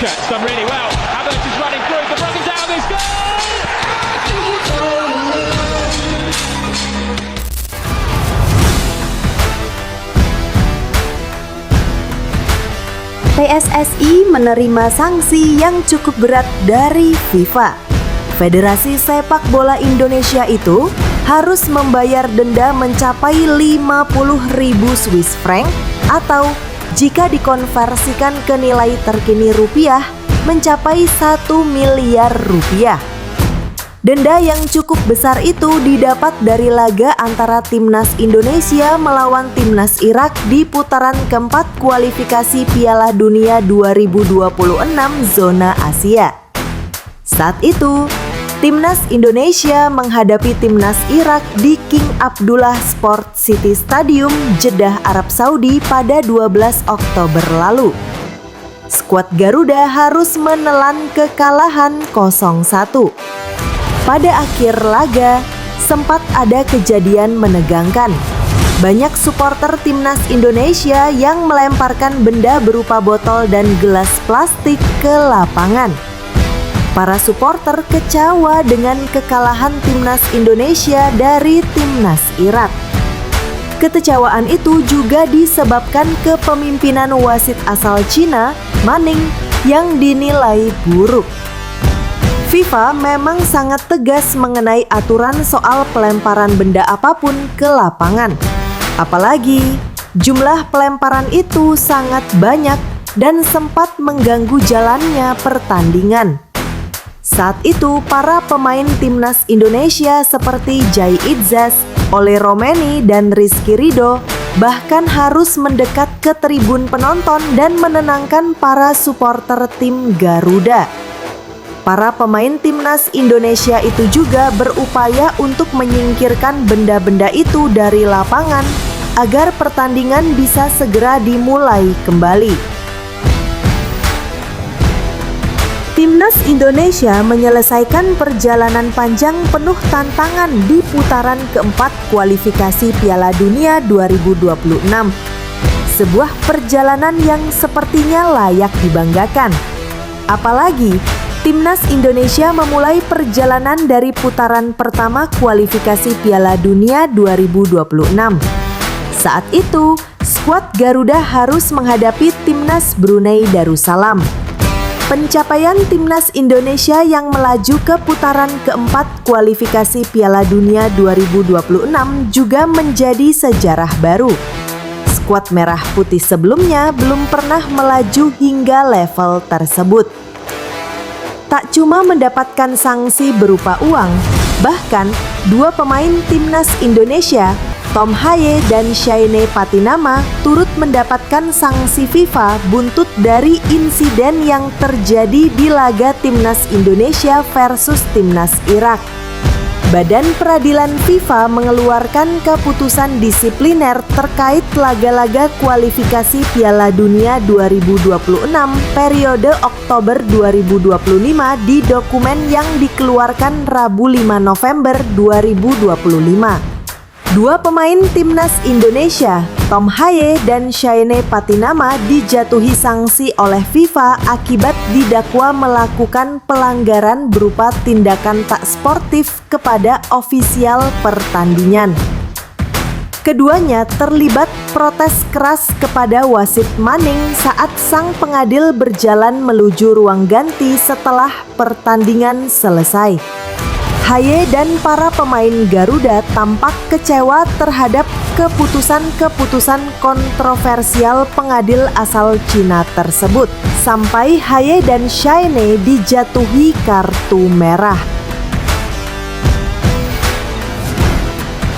Busquets done really well. Havertz is running through, the running down is goal! PSSI menerima sanksi yang cukup berat dari FIFA. Federasi Sepak Bola Indonesia itu harus membayar denda mencapai 50.000 Swiss franc atau jika dikonversikan ke nilai terkini rupiah mencapai 1 miliar rupiah. Denda yang cukup besar itu didapat dari laga antara Timnas Indonesia melawan Timnas Irak di putaran keempat kualifikasi Piala Dunia 2026 zona Asia. Saat itu, Timnas Indonesia menghadapi Timnas Irak di King Abdullah Sport City Stadium, Jeddah, Arab Saudi pada 12 Oktober lalu. Skuad Garuda harus menelan kekalahan 0-1. Pada akhir laga, sempat ada kejadian menegangkan. Banyak supporter Timnas Indonesia yang melemparkan benda berupa botol dan gelas plastik ke lapangan. Para supporter kecewa dengan kekalahan Timnas Indonesia dari Timnas Irak. Kekecewaan itu juga disebabkan kepemimpinan wasit asal Cina, Manning, yang dinilai buruk. FIFA memang sangat tegas mengenai aturan soal pelemparan benda apapun ke lapangan. Apalagi jumlah pelemparan itu sangat banyak dan sempat mengganggu jalannya pertandingan. Saat itu para pemain Timnas Indonesia seperti Jai Idzas, Ole Romeni, dan Rizky Ridho bahkan harus mendekat ke tribun penonton dan menenangkan para supporter tim Garuda. Para pemain Timnas Indonesia itu juga berupaya untuk menyingkirkan benda-benda itu dari lapangan agar pertandingan bisa segera dimulai kembali. Timnas Indonesia menyelesaikan perjalanan panjang penuh tantangan di putaran keempat kualifikasi Piala Dunia 2026. Sebuah perjalanan yang sepertinya layak dibanggakan. Apalagi Timnas Indonesia memulai perjalanan dari putaran pertama kualifikasi Piala Dunia 2026. Saat itu, skuad Garuda harus menghadapi Timnas Brunei Darussalam. Pencapaian Timnas Indonesia yang melaju ke putaran keempat kualifikasi Piala Dunia 2026 juga menjadi sejarah baru. Skuad Merah Putih sebelumnya belum pernah melaju hingga level tersebut. Tak cuma mendapatkan sanksi berupa uang, bahkan dua pemain Timnas Indonesia, Tom Haye dan Shaine Patinama, turut mendapatkan sanksi FIFA buntut dari insiden yang terjadi di laga Timnas Indonesia versus Timnas Irak. Badan Peradilan FIFA mengeluarkan keputusan disipliner terkait laga-laga kualifikasi Piala Dunia 2026 periode Oktober 2025 di dokumen yang dikeluarkan Rabu 5 November 2025. Dua pemain Timnas Indonesia, Tom Haye dan Shaine Patinama, dijatuhi sanksi oleh FIFA akibat didakwa melakukan pelanggaran berupa tindakan tak sportif kepada ofisial pertandingan. Keduanya terlibat protes keras kepada wasit Manning saat sang pengadil berjalan menuju ruang ganti setelah pertandingan selesai. Haye dan para pemain Garuda tampak kecewa terhadap keputusan-keputusan kontroversial pengadil asal Cina tersebut, sampai Haye dan Shaine dijatuhi kartu merah.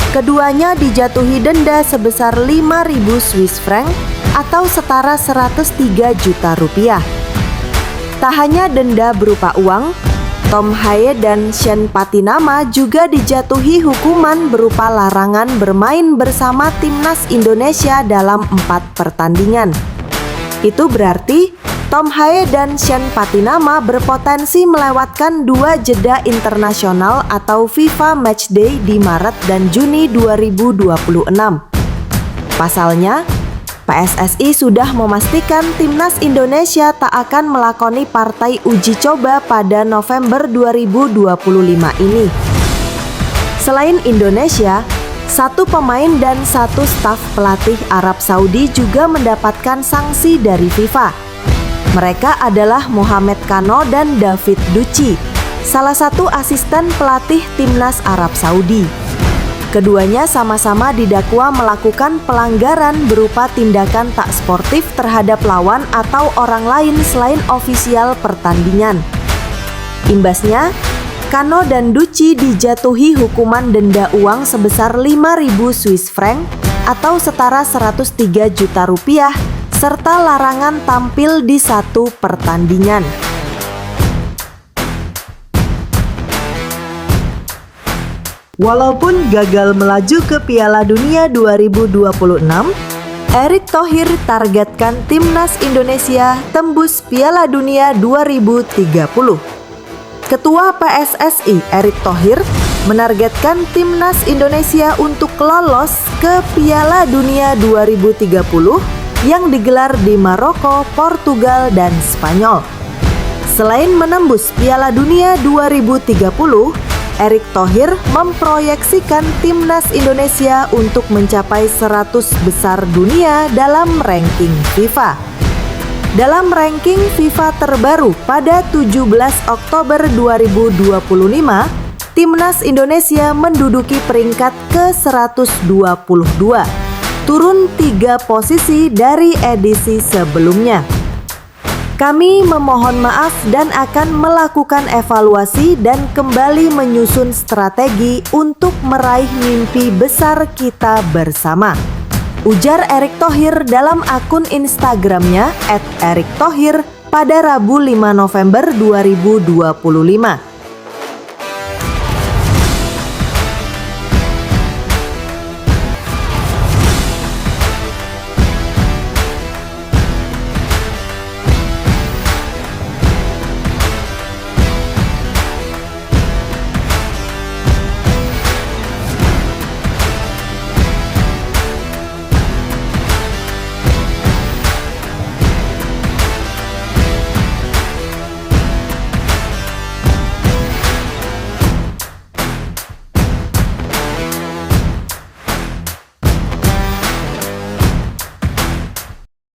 Keduanya dijatuhi denda sebesar 5.000 Swiss franc atau setara 103 juta rupiah. Tak hanya denda berupa uang, Tom Haye dan Shaine Patinama juga dijatuhi hukuman berupa larangan bermain bersama Timnas Indonesia dalam 4 pertandingan. Itu berarti Tom Haye dan Shaine Patinama berpotensi melewatkan 2 jeda internasional atau FIFA Matchday di Maret dan Juni 2026. Pasalnya, PSSI sudah memastikan timnas Indonesia tak akan melakoni partai uji coba pada November 2025 ini. Selain Indonesia, 1 pemain dan 1 staf pelatih Arab Saudi juga mendapatkan sanksi dari FIFA. Mereka adalah Mohamed Kano dan David Ducci, salah satu asisten pelatih timnas Arab Saudi. Keduanya sama-sama didakwa melakukan pelanggaran berupa tindakan tak sportif terhadap lawan atau orang lain selain ofisial pertandingan. Imbasnya, Kano dan Ducci dijatuhi hukuman denda uang sebesar 5.000 Swiss franc atau setara 103 juta rupiah serta larangan tampil di 1 pertandingan. Walaupun gagal melaju ke Piala Dunia 2026, Erick Thohir targetkan timnas Indonesia tembus Piala Dunia 2030. Ketua PSSI Erick Thohir menargetkan timnas Indonesia untuk lolos ke Piala Dunia 2030 yang digelar di Maroko, Portugal, dan Spanyol. Selain menembus Piala Dunia 2030, Erick Thohir memproyeksikan timnas Indonesia untuk mencapai 100 besar dunia dalam ranking FIFA. Dalam ranking FIFA terbaru pada 17 Oktober 2025, timnas Indonesia menduduki peringkat ke-122, turun 3 posisi dari edisi sebelumnya. Kami memohon maaf dan akan melakukan evaluasi dan kembali menyusun strategi untuk meraih mimpi besar kita bersama, ujar Erick Thohir dalam akun Instagramnya @erikthohir pada Rabu 5 November 2025.